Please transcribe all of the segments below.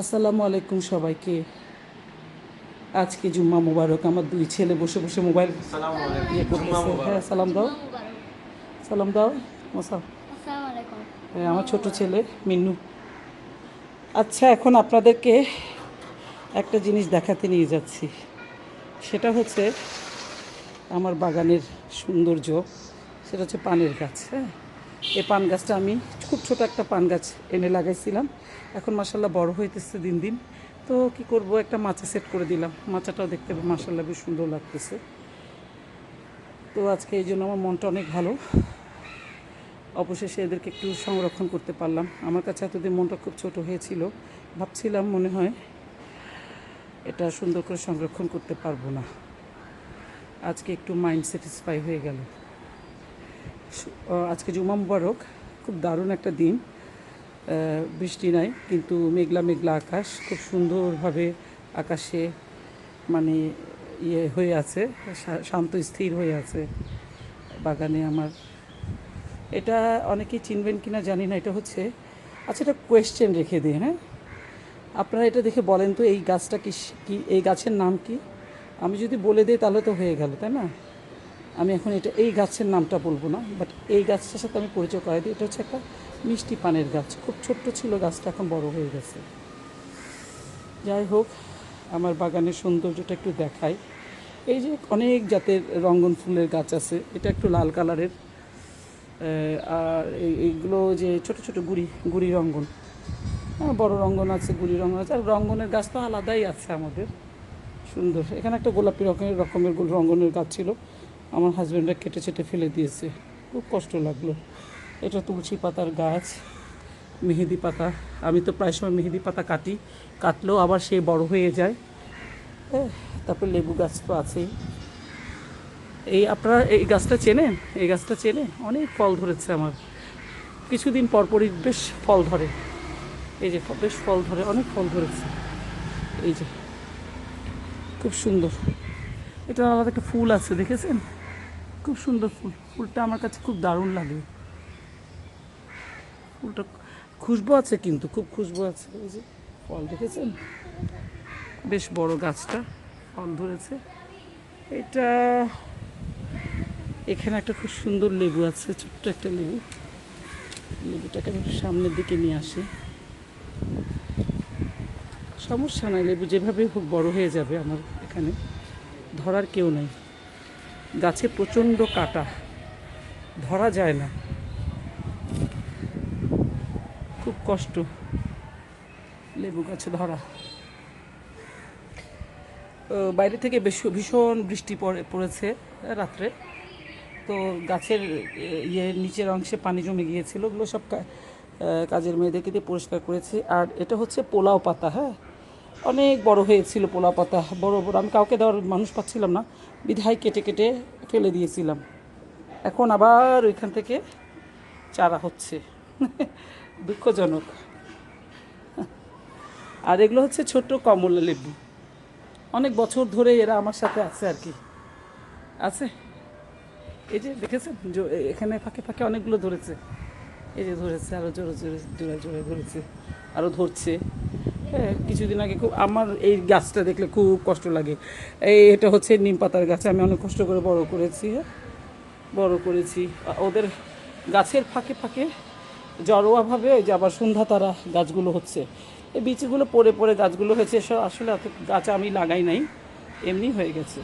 আসসালামু আলাইকুম সবাইকে। আজকে জুম্মা মুবারক। আমার দুই ছেলে বসে বসে মোবাইল আসসালামু আলাইকুম, জুম্মা করতেছে। হ্যাঁ, মুবারক। সালাম দাও, জুম্মা মুবারক। সালাম দাও। মশা আসসালামু আলাইকুম। হ্যাঁ, জুম্মা আমার ছোট মুবারক। ছেলে মিন্নু। আচ্ছা, এখন আপনাদেরকে একটা জিনিস দেখাতে নিয়ে যাচ্ছি। সেটা হচ্ছে আমার বাগানের সৌন্দর্য। সেটা হচ্ছে পানের গাছ। হ্যাঁ, এই পান গাছটা আমি খুব ছোট একটা পান গাছ এনে লাগাইছিলাম। এখন মাসাল্লাহ বড় হইতেছে দিন দিন। তো কি করব, একটা মাচা সেট করে দিলাম। মাচাটাও দেখতে মাসাল্লাহ বেশ সুন্দর লাগতেছে। তো আজকে এই জন্য আমার মনটা অনেক ভালো। অবশেষে এদেরকে একটু সংরক্ষণ করতে পারলাম। আমার কাছে এতদিন মনটা খুব ছোট হয়েছিল, ভাবছিলাম মনে হয় এটা সুন্দর করে সংরক্ষণ করতে পারবো না। আজকে একটু মাইন্ড স্যাটিসফাই হয়ে গেল। আজকে জুমা মুবারক, খুব দারুণ একটা দিন। বৃষ্টি নাই, কিন্তু মেঘলা মেঘলা আকাশ, খুব সুন্দরভাবে আকাশে মানে ইয়ে হয়ে আছে, শান্ত স্থির হয়ে আছে বাগানে আমার। এটা অনেকেই চিনবেন কিনা জানি না। এটা হচ্ছে, আচ্ছা, এটা কোয়েশ্চেন রেখে দিই। হ্যাঁ, আপনারা এটা দেখে বলেন তো এই গাছটা কি, এই গাছের নাম কি? আমি যদি বলে দিই তাহলে তো হয়ে গেল, তাই না? আমি এখন এই গাছের নামটা বলবো না, বাট এই গাছটার সাথে আমি পরিচয় করাই দিই। এটা হচ্ছে একটা মিষ্টি পানের গাছ। খুব ছোট্ট ছিল গাছটা, এখন বড় হয়ে গেছে। যাই হোক, আমার বাগানের সৌন্দর্যটা একটু দেখাই। এই যে অনেক জাতের রঙ্গন ফুলের গাছ আছে। এটা একটু লাল কালারের। আর এইগুলো যে ছোট ছোট গুড়ি রঙ্গন। হ্যাঁ, বড় রঙ্গন আছে, গুড়ি রঙ্গন আছে। আর রঙ্গনের গাছ তো আলাদাই আছে আমাদের, সুন্দর। এখানে একটা গোলাপি রকমের রঙ্গনের গাছ ছিল, আমার হাজব্যান্ডরা কেটে চেটে ফেলে দিয়েছে, খুব কষ্ট লাগলো। এটা তুলসী পাতার গাছ, মেহেদি পাতা। আমি তো প্রায় সময় মেহেদি পাতা কাটলেও আবার সে বড় হয়ে যায়। হ্যাঁ, তারপর লেবু গাছ তো আছেই। এই আপনারা এই গাছটা চেনেন? এই গাছটা চেনে, অনেক ফল ধরেছে আমার। কিছুদিন পরপরই বেশ ফল ধরে। এই যে বেশ ফল ধরে, অনেক ফল ধরেছে। এই যে খুব সুন্দর। এটা আলাদা একটা ফুল আছে, দেখেছেন? খুব সুন্দর ফুল। ফুলটা আমার কাছে খুব দারুণ লাগে। ফুলটা খুশবু আছে, কিন্তু খুব খুশবু আছে। এই যে ফল দেখেছেন, বেশ বড় গাছটা, ফল ধরেছে। এটা এখানে একটা খুব সুন্দর লেবু আছে, ছোট্ট একটা লেবু। লেবুটাকে আমি একটু সামনের দিকে নিয়ে আসি। সমস্যা নাই, লেবু যেভাবে হোক বড় হয়ে যাবে। আমার এখানে ধরার কেউ নাই। গাছে প্রচণ্ড কাটা, ধরা যায় না, খুব কষ্ট লেবু গাছে ধরা। বাইরে থেকে ভীষণ বৃষ্টি পড়েছে রাত্রে। তো গাছের নিচের অংশে পানি জমে গিয়েছিল। ওগুলো সব কাজের মেয়েদেরকে দিয়ে পরিষ্কার করেছি। আর এটা হচ্ছে পোলাও পাতা। হ্যাঁ, অনেক বড় হয়েছিল পোলাও পাতা, বড় বড়। আমি কাউকে দেওয়ার মানুষ পাচ্ছিলাম না, বিধায় কেটে কেটে ফেলে দিয়েছিলাম। এখন আবার ওইখান থেকে চারা হচ্ছে। দুঃখজনক। আর এগুলো হচ্ছে ছোট্ট কমলা লেবু। অনেক বছর ধরে এরা আমার সাথে আছে আর কি, আছে। এই যে দেখেছেন, এখানে ফাঁকে ফাঁকে অনেকগুলো ধরেছে। এই যে ধরেছে, আরও জোরে জোরে জোরে জোরে ধরেছে, আরও ধরছে। হ্যাঁ, কিছুদিন আগে খুব আমার এই গাছটা দেখলে খুব কষ্ট লাগে। এটা হচ্ছে নিম পাতার গাছ, আমি অনেক কষ্ট করে বড় করেছি। হ্যাঁ, বড় করেছি। ওদের গাছের ফাঁকে ফাঁকে জড়োয়াভাবে ওই যে আবার সন্ধ্যা তারা গাছগুলো হচ্ছে। এই বীজগুলো পড়ে পড়ে গাছগুলো হয়েছে। এসব আসলে এত গাছ আমি লাগাই নাই, এমনি হয়ে গেছে।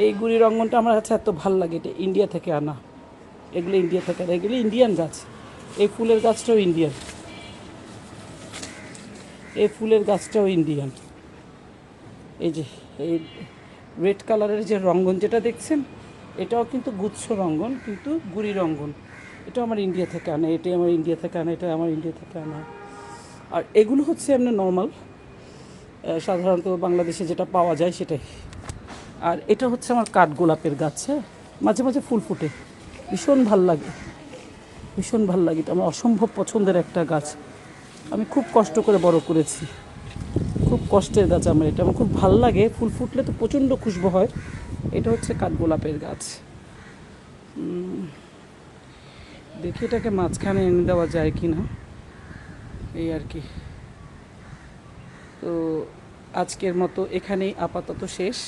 এই গুড়ি রঙ্গনটা আমার কাছে এত ভালো লাগে। এটা ইন্ডিয়া থেকে আনা, এগুলো ইন্ডিয়া থেকে আনা, এগুলো ইন্ডিয়ান গাছ। এই ফুলের গাছটাও ইন্ডিয়ান, এই ফুলের গাছটাও ইন্ডিয়ান। এই যে এই রেড কালারের যে রঙ্গন যেটা দেখছেন, এটাও কিন্তু গুচ্ছ রঙ্গন, কিন্তু গুড়ি রঙ্গন। এটা আমার ইন্ডিয়া থেকে আনা, এটাই আমার ইন্ডিয়া থেকে আনা, এটা আমার ইন্ডিয়া থেকে আনা। আর এগুলো হচ্ছে এমনি নর্মাল, সাধারণত বাংলাদেশে যেটা পাওয়া যায় সেটাই। আর এটা হচ্ছে আমার কাঠগোলাপের গাছ। হ্যাঁ, মাঝে মাঝে ফুল ফুটে, ভীষণ ভাল লাগে, ভীষণ ভাল লাগে। এটা আমার অসম্ভব পছন্দের একটা গাছ। আমি খুব কষ্ট করে বড় করেছি, খুব কষ্টের গাছ আমার এটা। আমার খুব ভাল লাগে, ফুল ফুটলে তো প্রচণ্ড খুশবু হয়। এটা হচ্ছে কাঠগোলাপের গাছ। দেখি এটাকে মাঝখানে এনে দেওয়া যায় কি না। এই আর কি। তো আজকের মতো এখানেই আপাতত শেষ।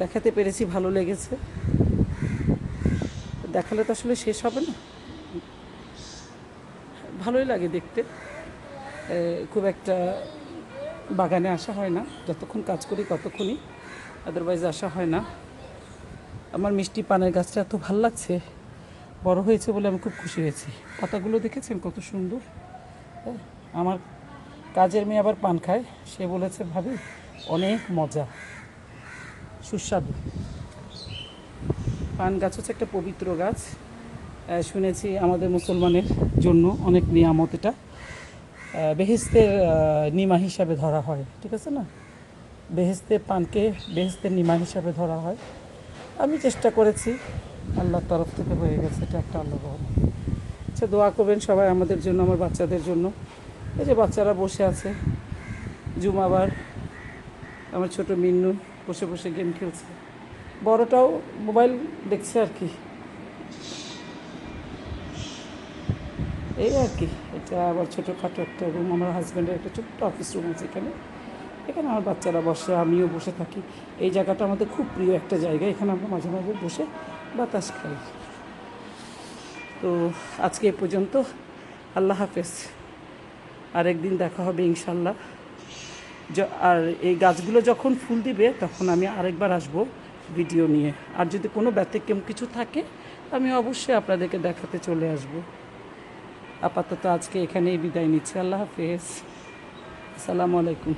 দেখাতে পেরেছি, ভালো লেগেছে। দেখালে তো আসলে শেষ হবে না, ভালোই লাগে দেখতে। খুব একটা বাগানে আসা হয় না, যতক্ষণ কাজ করি ততক্ষণই, আদারওয়াইজ আসা হয় না। আমার মিষ্টি পানের গাছটা এত ভালো লাগছে, বড় হয়েছে বলে আমি খুব খুশি হয়েছি। পাতাগুলো দেখেছেন কত সুন্দর। আমার কাজের মেয়ে আবার পান খায়, সে বলেছে ভাবি অনেক মজা, সুস্বাদু। পান গাছ হচ্ছে একটা পবিত্র গাছ। শুনেছি আমাদের মুসলমানের জন্য অনেক নিয়ামত এটা। বেহেস্তের নিমা হিসাবে ধরা হয়, ঠিক আছে না? বেহেস্তের পানকে বেহেস্তের নিমা হিসাবে ধরা হয়। আমি চেষ্টা করেছি, আল্লাহর তরফ থেকে হয়ে গেছে, এটা একটা আল্লাহ রহমত। আচ্ছা, দোয়া করবেন সবাই আমাদের জন্য, আমার বাচ্চাদের জন্য। এই যে বাচ্চারা বসে আছে, জুমাবার, আমার ছোট মিন্নু বসে বসে গেম খেলছে, বড়টাও মোবাইল দেখছে আর কি। এই আর কি, এটা আবার ছোটোখাটো একটা রুম, আমার হাজব্যান্ডের একটা ছোট্ট অফিস রুম আছে এখানে। এখানে আমার বাচ্চারা বসে, আমিও বসে থাকি। এই জায়গাটা আমাদের খুব প্রিয় একটা জায়গা, এখানে আমরা মাঝে মাঝে বসে বাতাস খাই। তো আজকে এ পর্যন্ত, আল্লাহ হাফেজ। আরেকদিন দেখা হবে ইনশাল্লাহ। আর এই গাছগুলো যখন ফুল দিবে তখন আমি আরেকবার আসব ভিডিও নিয়ে। আর যদি কোনো ব্যতিক্রম কিছু থাকে আমি অবশ্যই আপনাদেরকে দেখাতে চলে আসব। আপাতত আজকে এখানেই বিদায় নিচ্ছি। আল্লাহ হাফেজ, আসসালামু আলাইকুম।